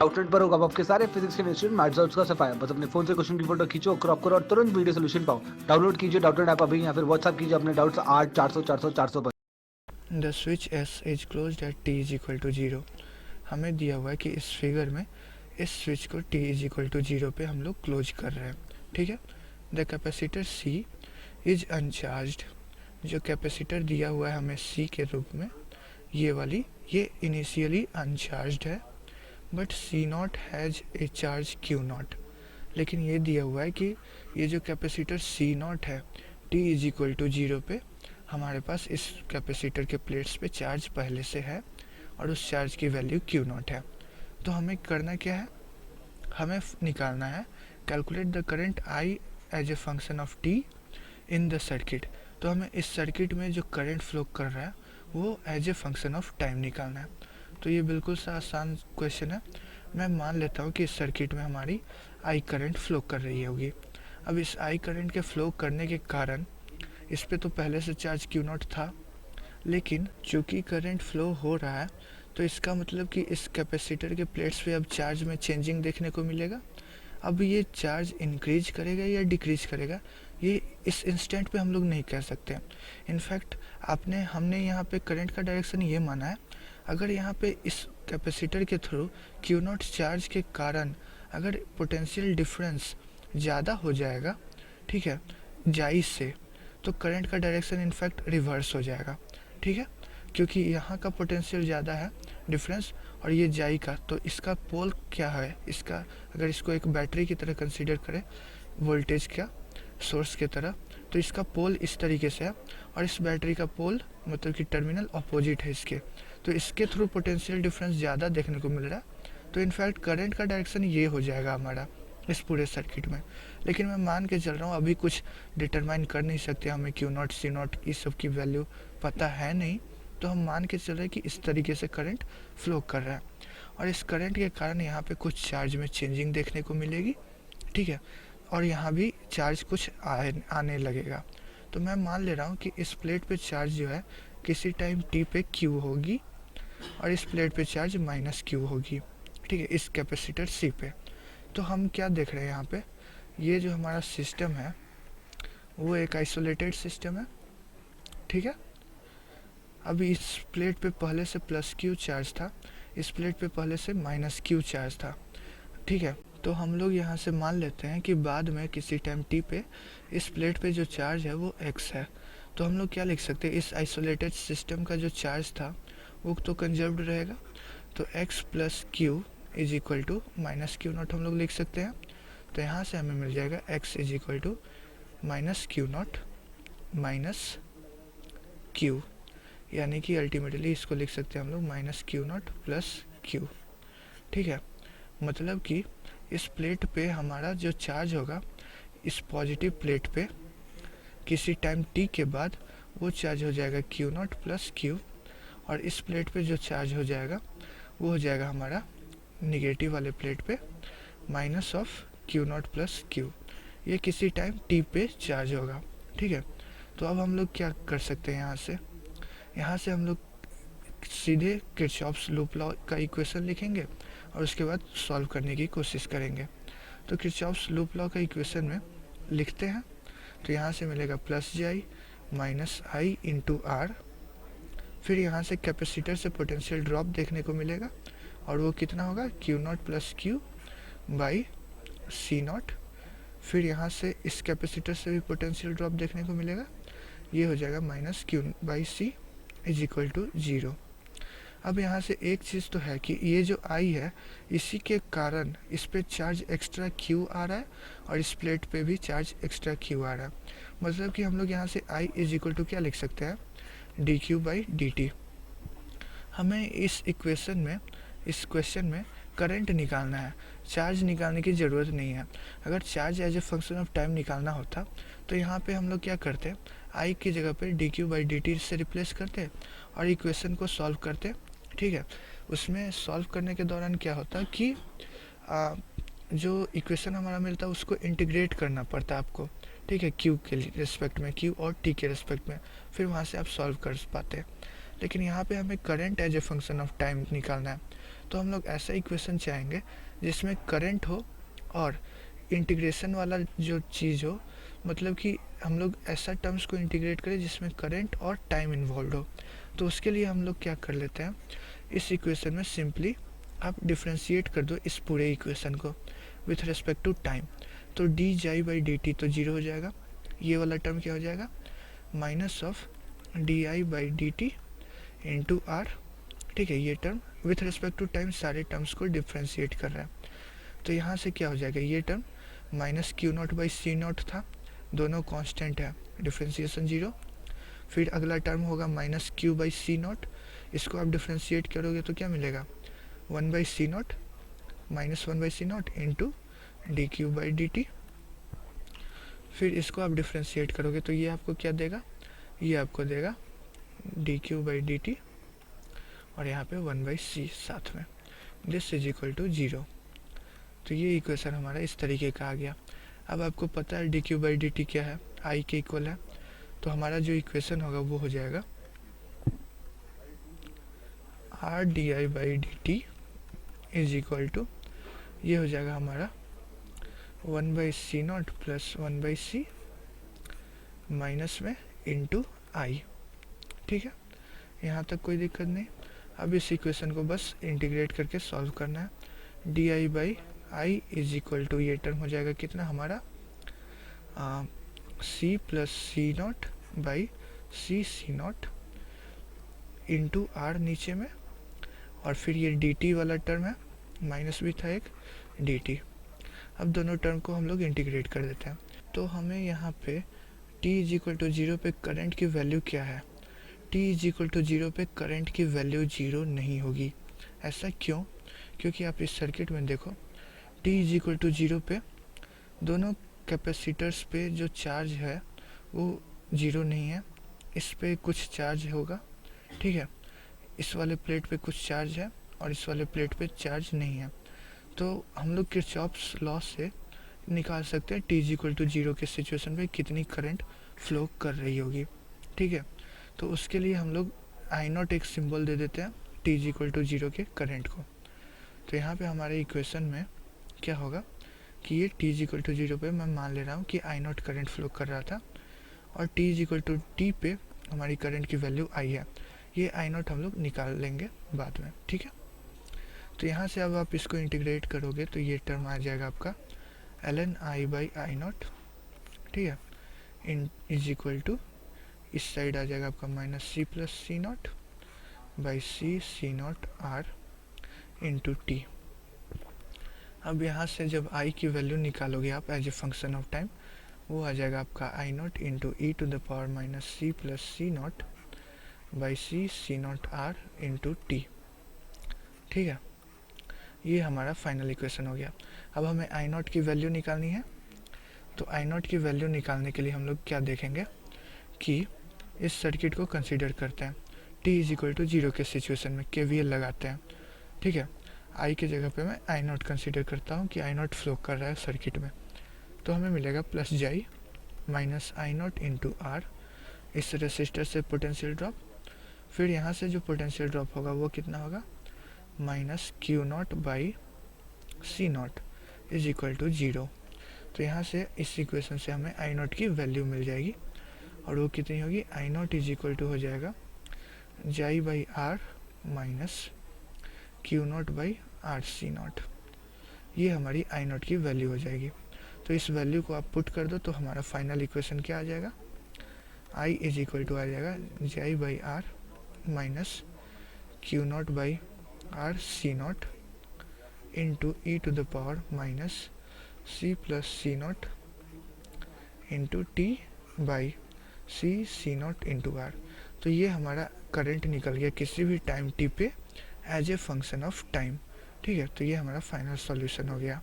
Outlet पर होगा आपके सारे फिजिक्स के इंस्टीट्यूट मैथ्स और उसका सफाया। बस अपने फोन से क्वेश्चन की फोटो खींचो, क्रॉप करो और तुरंत वीडियो सोल्यूशन पाओ। डाउनलोड कीजिए डाउटनेट ऐप अभी या फिर व्हाट्सएप कीजिए अपने डाउट्स 8 400 400 400 पर। The switch S is closed at T is equal to 0। हमें दिया हुआ है कि इस फिगर में इस स्विच को टी इज इक्वल टू 0 पे हम लोग क्लोज कर रहे हैं। ठीक है। The capacitor C is uncharged. जो कैपेसिटर दिया हुआ है हमें सी के रूप में, ये वाली, ये इनिशियली अनचार्ज्ड है, but C naught has a charge Q naught. लेकिन ये दिया हुआ है कि ये जो कैपेसिटर सी नॉट है टी इज इक्वल टू 0 पे हमारे पास इस कैपेसिटर के प्लेट्स पे चार्ज पहले से है और उस चार्ज की वैल्यू क्यू नॉट है। तो हमें करना क्या है, हमें निकालना है calculate the current I as a function of T in the circuit. तो हमें इस सर्किट में जो करंट फ्लो कर रहा है वो as a function of time निकालना है। तो ये बिल्कुल सा आसान क्वेश्चन है। मैं मान लेता हूँ कि इस सर्किट में हमारी आई करंट फ्लो कर रही होगी। अब इस आई करंट के फ्लो करने के कारण इस पे तो पहले से चार्ज क्यू नॉट था, लेकिन चूंकि करंट फ्लो हो रहा है तो इसका मतलब कि इस कैपेसिटर के प्लेट्स पे अब चार्ज में चेंजिंग देखने को मिलेगा। अब ये चार्ज इंक्रीज करेगा या डिक्रीज करेगा ये इस इंस्टेंट पे हम लोग नहीं कह सकते। इनफैक्ट हमने यहाँ पे करंट का डायरेक्शन ये माना है, अगर यहाँ पे इस कैपेसिटर के थ्रू क्यू नॉट चार्ज के कारण अगर पोटेंशियल डिफरेंस ज़्यादा हो जाएगा, ठीक है, जाइज से, तो करंट का डायरेक्शन इनफैक्ट रिवर्स हो जाएगा। ठीक है, क्योंकि यहाँ का पोटेंशियल ज़्यादा है डिफरेंस और ये जाई का, तो इसका पोल क्या है, इसका अगर इसको एक बैटरी की तरह कंसीडर करें वोल्टेज का सोर्स की तरह, तो इसका पोल इस तरीके से है और इस बैटरी का पोल मतलब कि टर्मिनल अपोजिट है इसके, तो इसके थ्रू पोटेंशियल डिफरेंस ज़्यादा देखने को मिल रहा है। तो इनफैक्ट करंट का डायरेक्शन ये हो जाएगा हमारा इस पूरे सर्किट में। लेकिन मैं मान के चल रहा हूँ अभी कुछ डिटरमाइन कर नहीं सकते, हमें क्यू नॉट सी नॉट इस सब की वैल्यू पता है नहीं, तो हम मान के चल रहे हैं कि इस तरीके से करंट फ्लो कर रहा है और इस करंट के कारण यहाँ पे कुछ चार्ज में चेंजिंग देखने को मिलेगी। ठीक है, और यहाँ भी चार्ज कुछ आने लगेगा। तो मैं मान ले रहा हूँ कि इस प्लेट पे चार्ज जो है किसी टाइम टी पे क्यू होगी और इस प्लेट पे चार्ज माइनस क्यू होगी। ठीक है, इस कैपेसिटर सी पे। तो हम क्या देख रहे हैं यहाँ पे, ये जो हमारा सिस्टम है वो एक आइसोलेटेड सिस्टम है। ठीक है, अभी इस प्लेट पे पहले से प्लस क्यू चार्ज था, इस प्लेट पे पहले से माइनस क्यू चार्ज था। ठीक है, तो हम लोग यहाँ से मान लेते हैं कि बाद में किसी टाइम टी पे इस प्लेट पे जो चार्ज है वो एक्स है। तो हम लोग क्या लिख सकते हैं, इस आइसोलेटेड सिस्टम का जो चार्ज था वो तो कंजर्व्ड रहेगा, तो X plus Q is equal to minus Q naught हम लोग लिख सकते हैं। तो यहाँ से हमें मिल जाएगा X is equal to minus Q naught minus Q, यानी कि अल्टीमेटली इसको लिख सकते हैं हम लोग minus Q naught plus Q. ठीक है, मतलब कि इस प्लेट पे हमारा जो चार्ज होगा इस पॉजिटिव प्लेट पे किसी टाइम टी के बाद वो चार्ज हो जाएगा क्यू नॉट प्लस क्यू, और इस प्लेट पे जो चार्ज हो जाएगा वो हो जाएगा हमारा निगेटिव वाले प्लेट पे minus of Q naught plus Q. ये किसी टाइम टी पे चार्ज होगा। ठीक है, तो अब हम लोग क्या कर सकते हैं, यहाँ से हम लोग सीधे किरचॉफ्स लूप लॉ का इक्वेशन लिखेंगे और उसके बाद सॉल्व करने की कोशिश करेंगे। तो किरचॉफ्स लूप लॉ का इक्वेशन में लिखते हैं, तो यहाँ से मिलेगा plus G I minus I into R. फिर यहाँ से कैपेसिटर से पोटेंशियल ड्रॉप देखने को मिलेगा और वो कितना होगा Q naught plus Q by C naught. फिर यहाँ से इस कैपेसिटर से भी पोटेंशियल ड्रॉप देखने को मिलेगा, ये हो जाएगा minus Q by C is equal to 0। अब यहाँ से एक चीज़ तो है कि ये जो आई है इसी के कारण इस पे चार्ज एक्स्ट्रा क्यू आ रहा है और इस प्लेट पे भी चार्ज एक्स्ट्रा क्यू आ रहा है। मतलब कि हम लोग यहाँ से आई इज इक्वल टू क्या लिख सकते हैं, D Q by D T. हमें इस इक्वेशन में, इस क्वेश्चन में करंट निकालना है, चार्ज निकालने की ज़रूरत नहीं है। अगर charge as a function of time निकालना होता तो यहाँ पे हम लोग क्या करते, आई की जगह पे D Q by D T से रिप्लेस करते और इक्वेशन को सॉल्व करते। ठीक है, उसमें सॉल्व करने के दौरान क्या होता कि जो इक्वेशन हमारा मिलता है उसको इंटीग्रेट करना पड़ता है आपको। ठीक है, क्यू के रिस्पेक्ट में, क्यू और टी के रिस्पेक्ट में, फिर वहाँ से आप सॉल्व कर पाते हैं। लेकिन यहाँ पे हमें current as a function of time निकालना है, तो हम लोग ऐसा इक्वेशन चाहेंगे जिसमें करंट हो और इंटीग्रेशन वाला जो चीज़ हो, मतलब कि हम लोग ऐसा टर्म्स को इंटीग्रेट करें जिसमें करंट और टाइम इन्वॉल्व हो। तो उसके लिए हम लोग क्या कर लेते हैं, इस इक्वेशन में सिंपली आप डिफ्रेंशिएट कर दो इस पूरे इक्वेशन को विथ रिस्पेक्ट टू टाइम। तो डी जाई बाई डी टी तो जीरो हो जाएगा, ये वाला टर्म क्या हो जाएगा, minus of D I by D T into R. ठीक है, ये term with respect to time सारे टर्म्स को डिफ्रेंशिएट कर रहा है। तो यहाँ से क्या हो जाएगा, ये term minus Q naught by C naught था, दोनों कांस्टेंट है, डिफ्रेंशिएशन जीरो। फिर अगला टर्म होगा minus Q by C naught, इसको आप डिफ्रेंशिएट करोगे तो क्या मिलेगा, one by C naught minus one by C naught into D Q by D T. फिर इसको आप डिफ्रेंशिएट करोगे तो ये आपको क्या देगा, ये आपको देगा D Q by D T और यहाँ पे वन बाई सी साथ में, this is equal to zero. तो ये इक्वेशन हमारा इस तरीके का आ गया। अब आपको पता है D Q by D T क्या है, आई के इक्वल है। तो हमारा जो इक्वेशन होगा वो हो जाएगा R D I by D T is equal to, ये हो जाएगा हमारा one by C naught plus one by C minus में इंटू आई। ठीक है, यहाँ तक कोई दिक्कत नहीं। अब इस इक्वेशन को बस इंटीग्रेट करके सॉल्व करना है। D I by I is equal to, ये टर्म हो जाएगा कितना हमारा, C plus C naught by C naught into R नीचे में, और फिर ये डी टी वाला टर्म है, माइनस भी था एक डी टी। अब दोनों टर्म को हम लोग इंटीग्रेट कर देते हैं। तो हमें यहाँ पे t is equal to zero पे करंट की वैल्यू क्या है, t is equal to zero पे करंट की वैल्यू जीरो नहीं होगी। ऐसा क्यों, क्योंकि आप इस सर्किट में देखो t is equal to zero पे दोनों कैपेसिटर्स पे जो चार्ज है वो जीरो नहीं है, इस पे कुछ चार्ज होगा। ठीक है, इस वाले प्लेट पे कुछ चार्ज है और इस वाले प्लेट पे चार्ज नहीं है। तो हम लोग किरचॉफ्स लॉ से निकाल सकते हैं T is equal to zero के सिचुएशन पे कितनी करंट फ्लो कर रही होगी। ठीक है, तो उसके लिए हम लोग आई नॉट एक सिंबल दे देते हैं T is equal to zero के करंट को। तो यहाँ पे हमारे इक्वेशन में क्या होगा कि ये T is equal to zero पे मैं मान ले रहा हूँ कि आई नॉट करंट फ्लो कर रहा था, और T is equal to T पे हमारी करंट की वैल्यू आई है। ये आई नॉट हम लोग निकाल लेंगे बाद में। ठीक है, तो यहाँ से अब आप इसको इंटीग्रेट करोगे तो ये टर्म आ जाएगा आपका L N I by I naught. ठीक है, इन इज इक्वल टू इस साइड आ जाएगा आपका minus C plus C naught by C naught R into T. अब यहाँ से जब आई की वैल्यू निकालोगे आप as a function of time, वो आ जाएगा आपका I naught into E to the power minus C plus C naught by C naught R into T. ठीक है, ये हमारा फाइनल इक्वेशन हो गया। अब हमें आई नॉट की वैल्यू निकालनी है। तो आई नॉट की वैल्यू निकालने के लिए हम लोग क्या देखेंगे कि इस सर्किट को कंसीडर करते हैं T is equal to zero के सिचुएशन में केवीएल लगाते हैं। ठीक है, आई के जगह पे मैं आई नॉट कंसीडर करता हूँ कि आई नॉट फ्लो कर रहा है सर्किट में। तो हमें मिलेगा प्लस जाई minus I naught into R, इस रेसिस्टर से पोटेंशियल ड्रॉप। फिर यहाँ से जो पोटेंशियल ड्रॉप होगा वो कितना होगा, minus Q naught by C naught is equal to zero. तो यहाँ से इस इक्वेशन से हमें आई नॉट की वैल्यू मिल जाएगी, और वो कितनी होगी, I naught is equal to हो जाएगा जाई by R minus Q naught by R C naught. ये हमारी आई नॉट की वैल्यू हो जाएगी। तो इस वैल्यू को आप पुट कर दो तो हमारा फाइनल इक्वेशन क्या आ जाएगा, आई इज इक्वल टू आ जाएगा जाई by R minus Q naught by R C naught into E to the power minus C plus C naught into T by C naught into R. तो ये हमारा current निकल गया किसी भी टाइम टी पे as a function of time. ठीक है, तो ये हमारा फाइनल सॉल्यूशन हो गया।